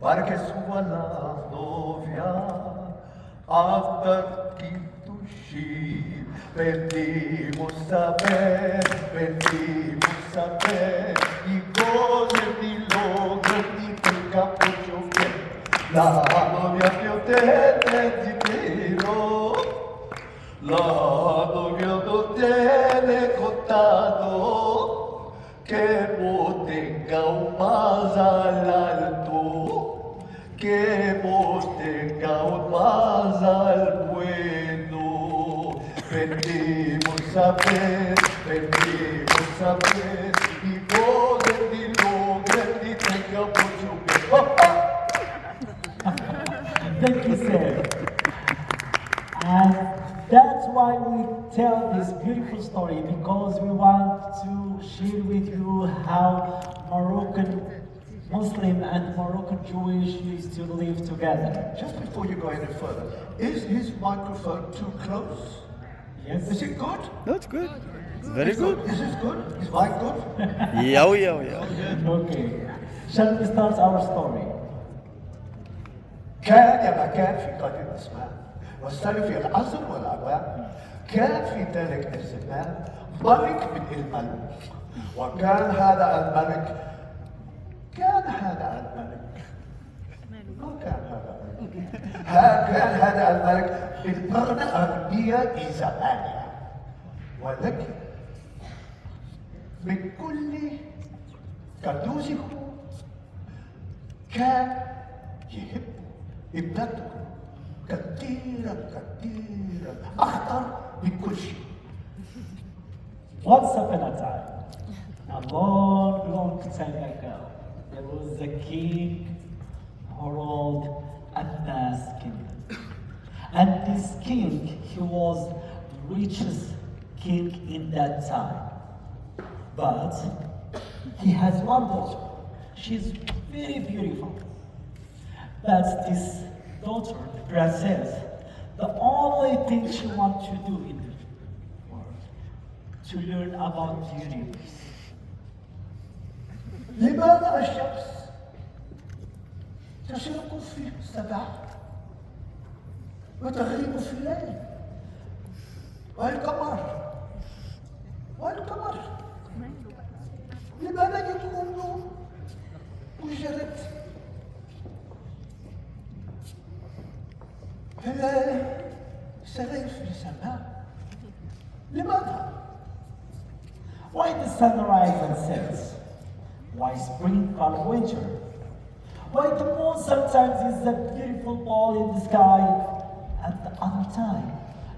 para que suba la novia hasta Kitushi. Venimos a ver, y goce ni logro ni tenga mucho bien. La novia que tiene dinero, la novia no tiene contado, que no tenga un más al alto, que no tenga un más al bueno. Venimos a ver, y no ni logre ni tenga mucho bien. Thank you, Sef. And that's why we tell this beautiful story, because we want to share with you how Moroccan Muslim and Moroccan Jewish used to live together. Just before you go any further, is his microphone too close? Yes. Is it good? That's good. It's very good. Is this good? Is mine good? Yeah, yeah. Okay. Shall we start our story? كان يا مكان في قديم الزمان والسنة في العصر والأوان كان في ذلك الزمان ملك من الملوك وكان هذا الملك كان هذا الملك بالقرن الأربعية إيزابانيا ولكن من كل كنوزه كان يحب ابنته كثيرا أخطر من كل شيء. Once upon a time, a long time ago, there was a king who ruled a vast kingdom. And this king, he was the richest king in that time. But he has one daughter. She's very beautiful. But this daughter, the princess, the only thing she wants to do in the world, to learn about the universe. لماذا الشمس تشرق في الصباح وتغرب في الليل والقمر لماذا يكون مجرد سرير في السماء؟ لماذا؟ Why the sun rises and sets? Why spring, fall, winter? Why the moon sometimes is a beautiful ball in the sky, at the other time,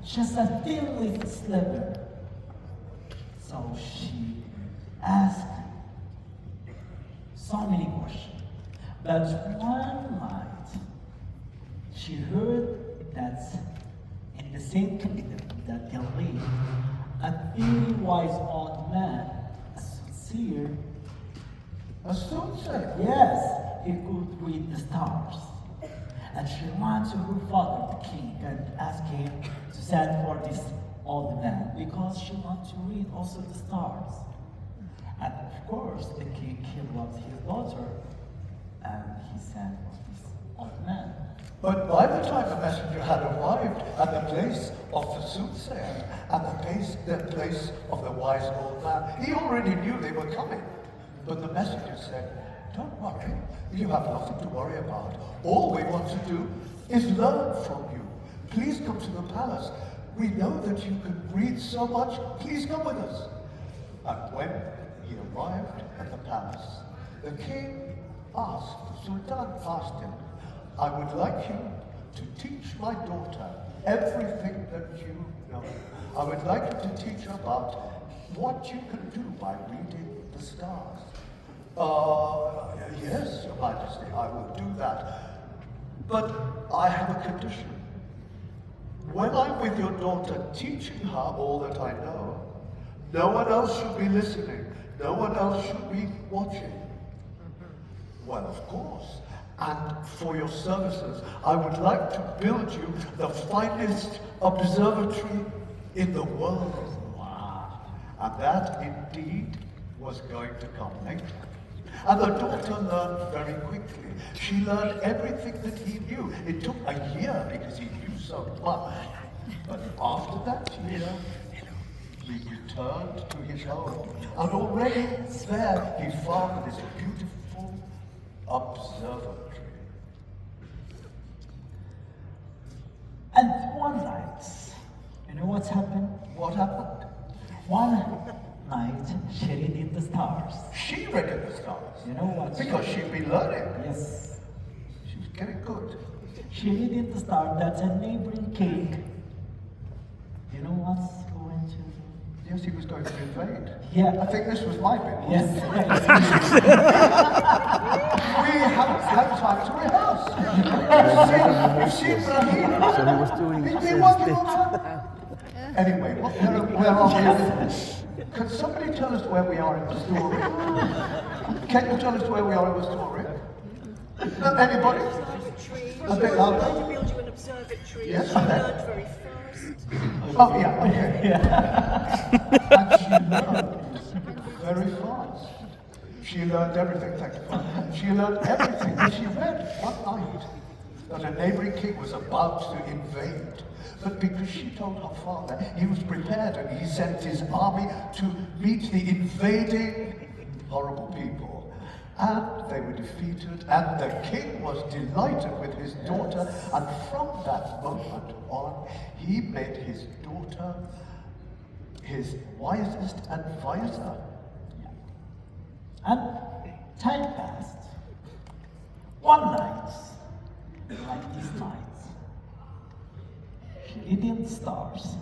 just a thin little sliver? So she asked so many questions. But one night, she heard that in the same kingdom that they live, a very wise old man, a soothsayer. A soothsayer? Yes, he could read the stars. And she went to her father, the king, and asked him to send for this old man because she wanted to read also the stars. And of course, the king, he loved his daughter, and he sent for this old man. But by the time the messenger had arrived at the place of the soothsayer and the place of the wise old man, he already knew they were coming. But the messenger said, "Don't worry, you have nothing to worry about. All we want to do is learn from you. Please come to the palace. We know that you can read so much. Please come with us." And when he arrived at the palace, the king asked, the sultan asked him, "I would like you to teach my daughter everything that you know. I would like you to teach her about what you can do by reading the stars." Yes, Your Majesty, I will do that. But I have a condition. When I'm with your daughter teaching her all that I know, no one else should be listening. No one else should be watching. Well, of course. And for your services, I would like to build you the finest observatory in the world. Wow. And that indeed was going to come later. And the daughter learned very quickly. She learned everything that he knew. It took a year because he knew so much. But after that year, he returned to his home. And already there he found this beautiful observatory. And one night, you know what's happened? What happened? One night, she read in the stars. She read in the stars. You know what? Because she'd been learning. Yes. She was getting good. She read in the stars that a neighboring king, you know what's going to do? Yes, he was going to invade. Yeah. I think this was my bit. Yes. We haven't had time to rehearse. You've seen Brahim. So he was doing He's been Sef's working bit. on that. Anyway, where are we? Can somebody tell us where we are in the story? Can you tell us where we are in the story? Anybody? A bit louder. I'm going to build you an observatory. Yes, She I know. learned very fast. Oh, yeah, okay. And she learned very fast. She learned everything, thank you. She learned everything. And she read one night that a neighboring king was about to invade. But because she told her father, he was prepared and he sent his army to meet the invading horrible people. And they were defeated, and the king was delighted with his daughter, and from that moment on, he made his daughter his wisest advisor. And time passed. One night, like this night, she read in the stars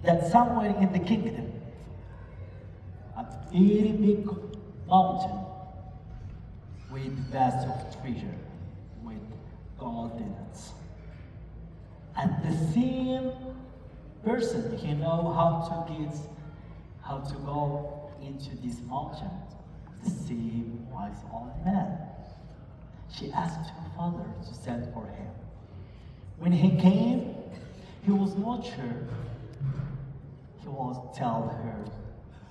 that somewhere in the kingdom, a very big mountain with vast of treasure, with gold in it. And the same person he know how to go into this mountain, the same wise old man. She asked her father to send for him. When he came, he was not sure. He was tell her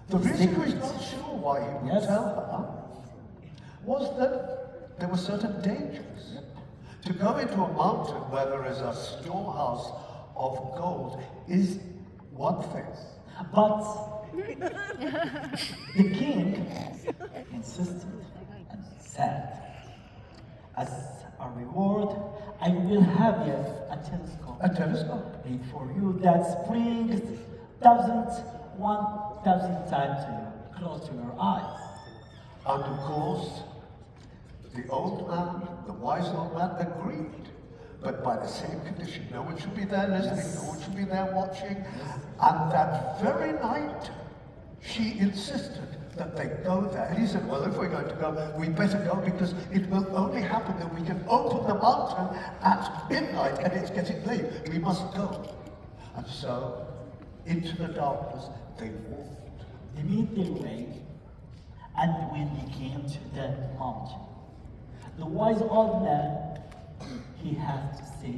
The reason he's secret. not sure why he would Yes. tell her was that there were certain dangers. To go into a mountain where there is a storehouse of gold is one thing. But the king insisted and said, as a reward, I will have you a telescope. A telescope. Made for you that springs 1,000 times to you, close to your eyes. And of course, the old man, the wise old man, agreed. But by the same condition, no one should be there listening, no one should be there watching. And that very night, she insisted that they go there. And he said, well, if we're going to go, we better go because it will only happen that we can open the mountain at midnight and it's getting late. We must go. And so, into the darkness, they walked. They made their way, and when they came to that mountain, the wise old man, he had to say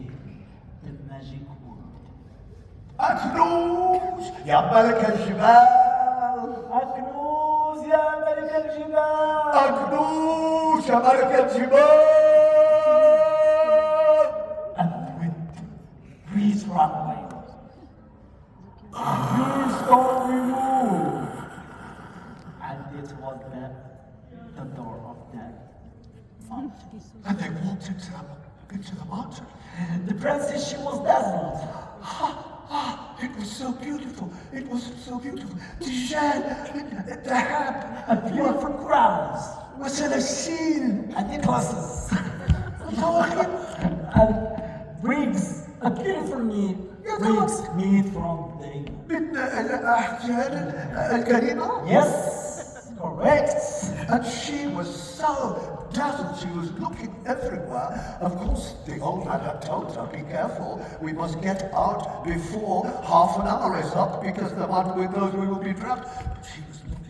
the magic word. أكنوز يا ملك الجبال أكنوز يا ملك الجبال. أكنوز يا ملك الجبال. And with breeze runway, a huge storm removed, and it was the door of that mountain. And they walked into the mountain. The princess, she was dazzled. It was so beautiful. It was so beautiful. Tijal, الذهب, A beautiful crowns وسلاسل, and necklaces and rings, a beautiful rings made from the. من الأحجار الكريمة. Yes, correct. And she was so dazzled, she was looking everywhere. Of course, the old man had told her, be careful, we must get out before half an hour is up because the one with those we will be trapped. But she was looking.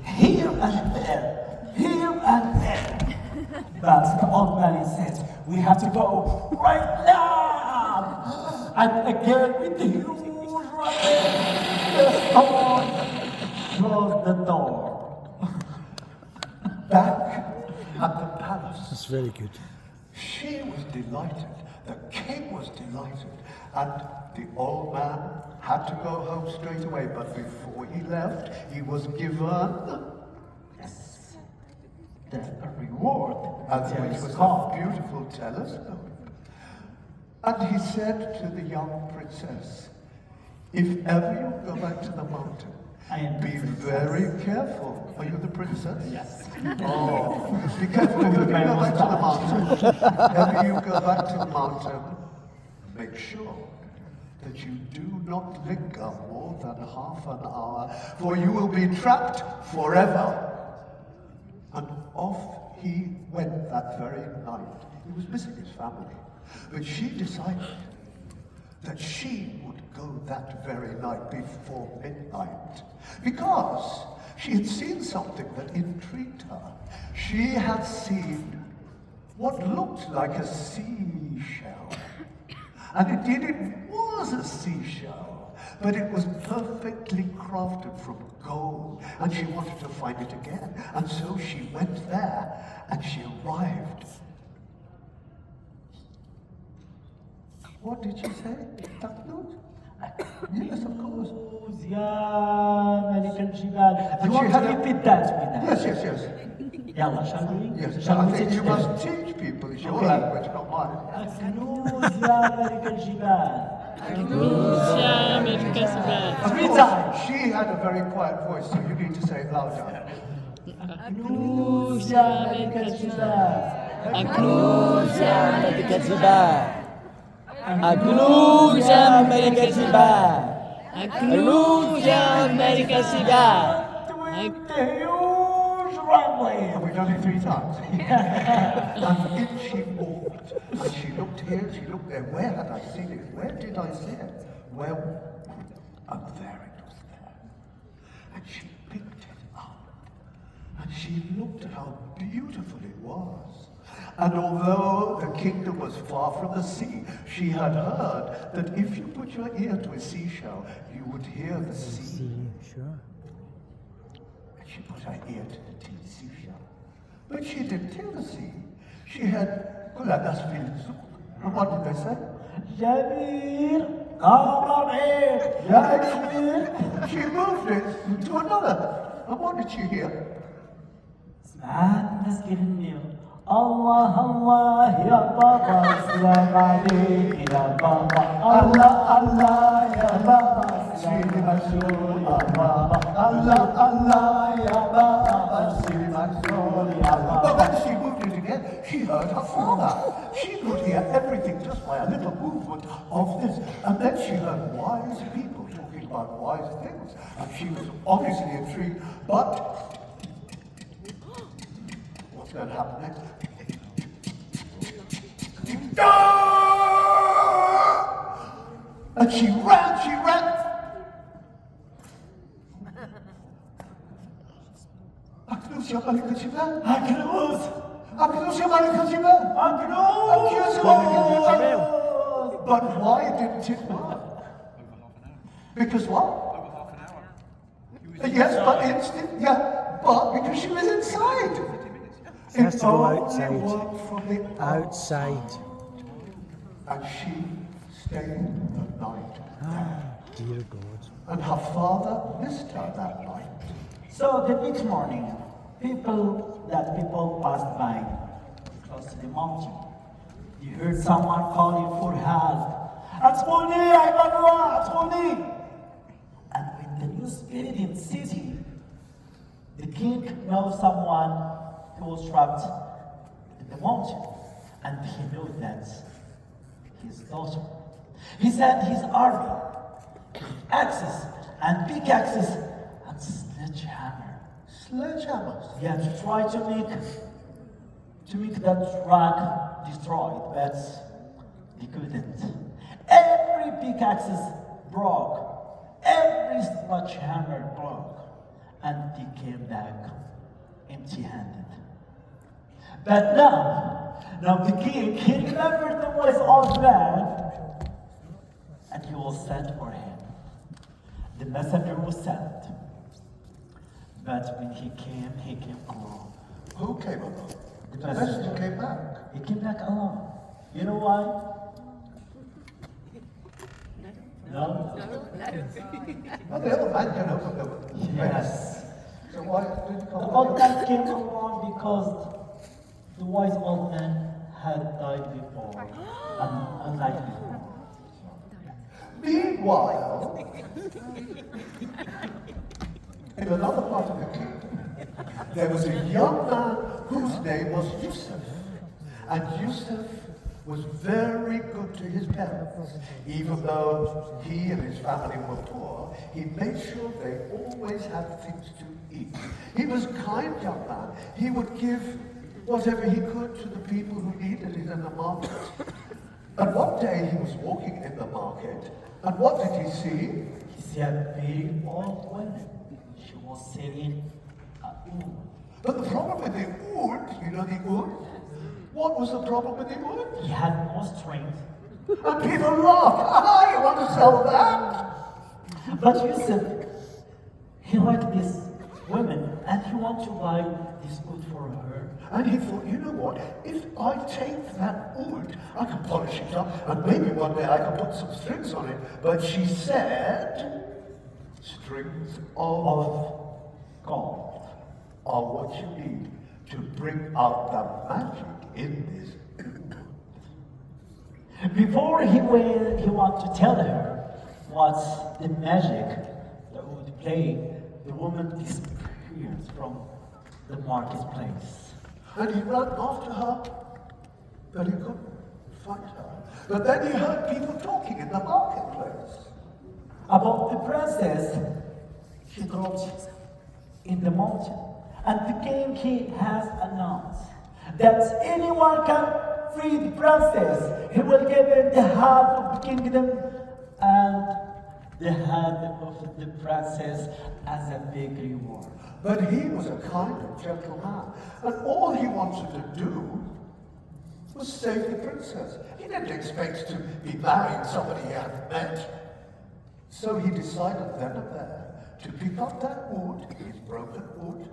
Here and there, here and there. But the old man said, we have to go right now. And again with the huge rain, the storm closed the door. house. That's very good. She was delighted, the king was delighted, and the old man had to go home straight away, but before he left, he was given Yes. That's a reward. which was a beautiful telescope. And he said to the young princess, if ever you go back to the mountain, I am the be princess. very careful. Are you the princess? Yes. Oh, be careful if you go back to the mountain. Whenever you go back to the mountain, make sure that you do not linger more than half an hour, for you will be trapped forever. And off he went that very night. He was missing his family, but she decided that she would go that very night before midnight, because she had seen something that intrigued her. She had seen what looked like a seashell. And indeed it was a seashell, but it was perfectly crafted from gold, and she wanted to find it again. And so she went there, and she arrived. What did she say? Taknut? Yes, of course. يا ملك الجبال. And You want she to had a- repeat that with us? Yes. Yalla, shall we? Yes, Shall I we think teach you them? must teach people. It's your Okay. language, not mine. أكنوز يا ملك الجبال. يا ملك الجبال. Three Of course, times. she had a very quiet voice, so you need to say it louder. أكنوز يا ملك الجبال. أكنوز يا ملك الجبال. أكنوز يا ملك الجبال. أكنوز يا ملك الجبال. With the huge runway. And we've done it 3 times. And in she walked, and she looked here, she looked there. Where had I seen it? Where did I see it? Where? And there it was there. And she picked it up, and she looked at how beautiful it was. And although the kingdom was far from the sea, she had heard that if you put your ear to a seashell, you would hear the sea. Sure. And she put her ear to the seashell. But she didn't hear the sea. She had Kuladas Filzuk. And what did they say? جميل قمرين يا جميل. She moved it to another. And what did she hear? سمعت الناس كلمني الله الله يا بابا سلام عليك يا بابا الله الله يا بابا سيدي مسؤول يا بابا الله الله يا بابا سيدي مسؤول يا But بابا. when she moved it again, she heard her father. She could hear everything just by a little movement of this. And then she heard wise people talking about wise things. And she was obviously intrigued. But what's going to happen next? And she ran. أكنوس يا ملك الجبال. أكنوز أكنوس يا ملك الجبال. أكنوز. But why didn't it work? Because what? Yes, but because she was inside. She has to go only outside. worked from the Outside. And she stayed the night. Dear God. And her father missed her that night. So the next morning, people passed by close to the mountain. You heard someone calling for help. Atmoni, Atmoni! And with the new spirit in the city, the king knows someone who was trapped in the mountain, and he knew that his daughter. He sent his army, axes and pickaxes and sledgehammer. Sledgehammers. Yeah, to try to make that rock destroyed, but he couldn't. Every pickaxes broke, every sledgehammer broke, and he came back empty-handed. But now the king, he remembered the voice of man, and he was sent for him. The messenger was sent. But when he came alone. Who came along? The The messenger came back. He came back alone. You know why? No? Well, the old man can open the Yes. So why did he The come old back? man came along because the wise old man had died before. Unlike before. Meanwhile, in another part of the kingdom, there was a young man whose name was Yusuf. And Yusuf was very good to his parents. Even though he and his family were poor, he made sure they always had things to eat. He was a kind young man. He would give whatever he could to the people who needed it in the market. And one day he was walking in the market, and what did he see? He saw a very old woman. She was selling a wool. But the problem with the oud, you know the oud? What was the problem with the oud? He had no strength. And people laughed. Ah, you want to sell that? But Yusuf, he liked this woman and he wanted to buy this wood for her. And he thought, you know what? If I take that oud, I can polish it up, and maybe one day I can put some strings on it. But she said, strings of Gold. are what you need to bring out the magic in this oud. Before he wanted to tell her what's the magic that would play, the woman disappeared from the marketplace. And he ran after her, but he couldn't find her. But then he heard people talking in the marketplace. About the princess, she dropped in the mountain. And the king, he has announced that anyone can free the princess. He will give him the half of the kingdom and the hand of the princess as a big reward. But he was a kind and gentle man, and all he wanted to do was save the princess. He didn't expect to be marrying somebody he hadn't met. So he decided then and there to pick up that wood, his broken wood,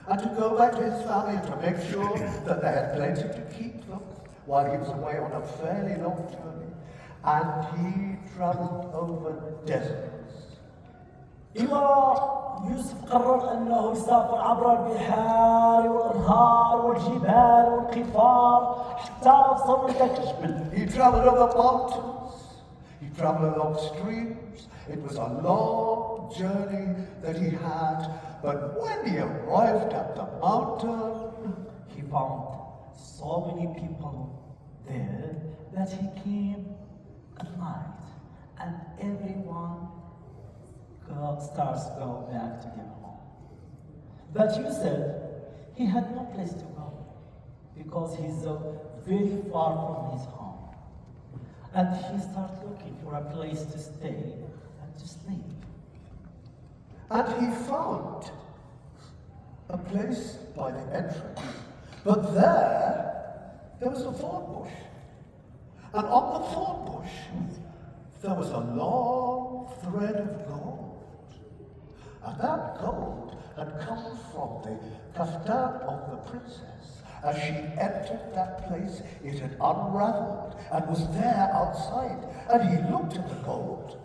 and to go back to his family and to make sure that they had plenty to keep them while he was away on a fairly long journey. And he traveled over deserts. يوسف قرر أنه يسافر عبر البحار والأنهار والجبال والقفار حتى وصل لذاك الجبل. He traveled over mountains, he traveled along streams. It was a long journey that he had, but when he arrived at the mountain, He found so many people there that he came at night and everyone starts to go back to their home. But Yusuf, he had no place to go because he's very far from his home. And he started looking for a place to stay and to sleep. and he found a place by the entrance. But there was a thorn bush. And on the thorn bush, there was a long thread of gold. And that gold had come from the kaftan of the princess. As she entered that place, it had unraveled and was there outside. And he looked at the gold,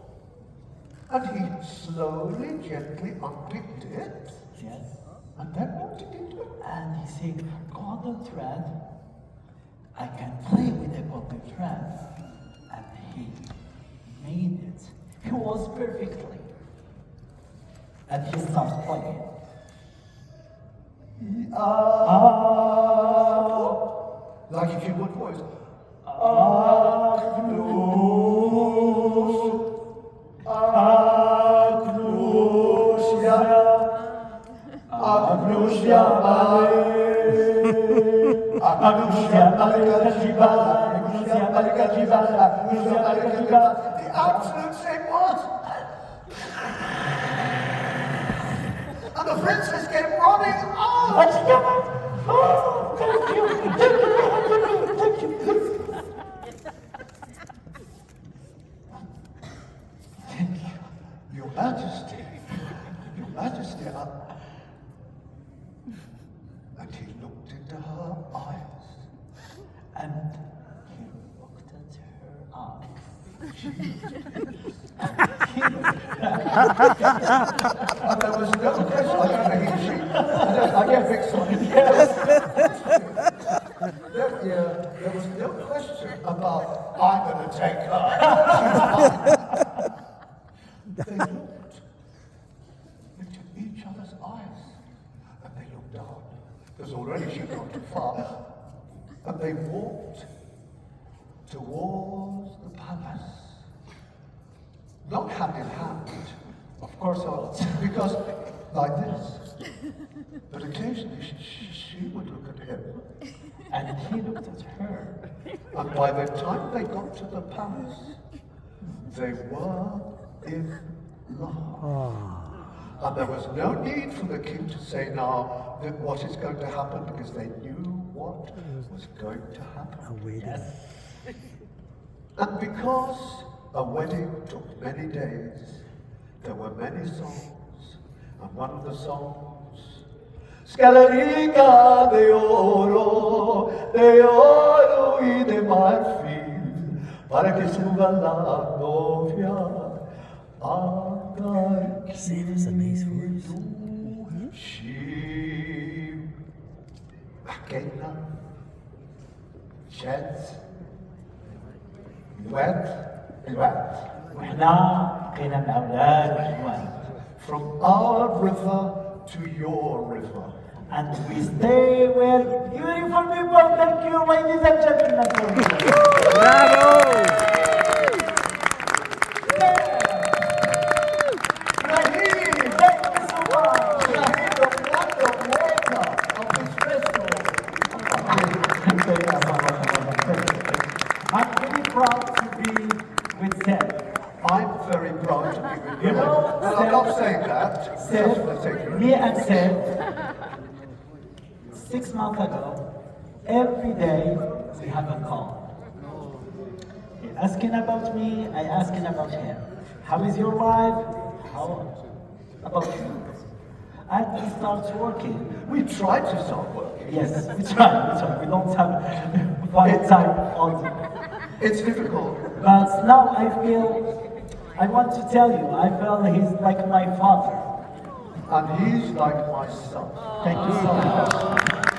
and he slowly, gently unpicked it. Yes. And then what did he do? And he said, golden thread, I can play with the golden thread. And he made it. He was perfectly. And he started playing. Like if you would voice. The absolute same words. And the princess came running out. Thank you. Your Majesty, Your Majesty, and he looked into her eyes. And there was no question. I don't know he, she. I get mixed up. There was no question about I'm going to take her. They looked into each other's eyes, and they looked down, because already she'd gone too far, and they walked towards the palace. Not hand in hand, of course not, because like this. But occasionally she would look at him, and he looked at her. And by the time they got to the palace, they were in love. And there was no need for the king to say now that what is going to happen, because they knew what was going to happen. Yes. And because a wedding took many days, there were many songs, and one of the songs, Scalarica de oro y de marfil, para que suba la novia a dar. Save us a nice voice. She Aquella sheds الوقت واحنا بقينا من اولاد الوقت. from our river to your river. And we stay where beautiful people. Thank you, ladies and gentlemen. Bravo! Brahim, Thank you so much. Brahim, the wonder of this festival. I'm really proud to be with Sef. I'm very proud to be with you. You know, well, I'm not saying that. Just for the sake Sef, of me and Sef, 6 months ago, every day we have a call. He asking about me, I asking about him. How is your life? How about you? And he starts working. We tried to start working. Yes, we try. We don't have one time on. It's difficult. But now I want to tell you, I feel he's like my father. And he's like my son. Thank you so much.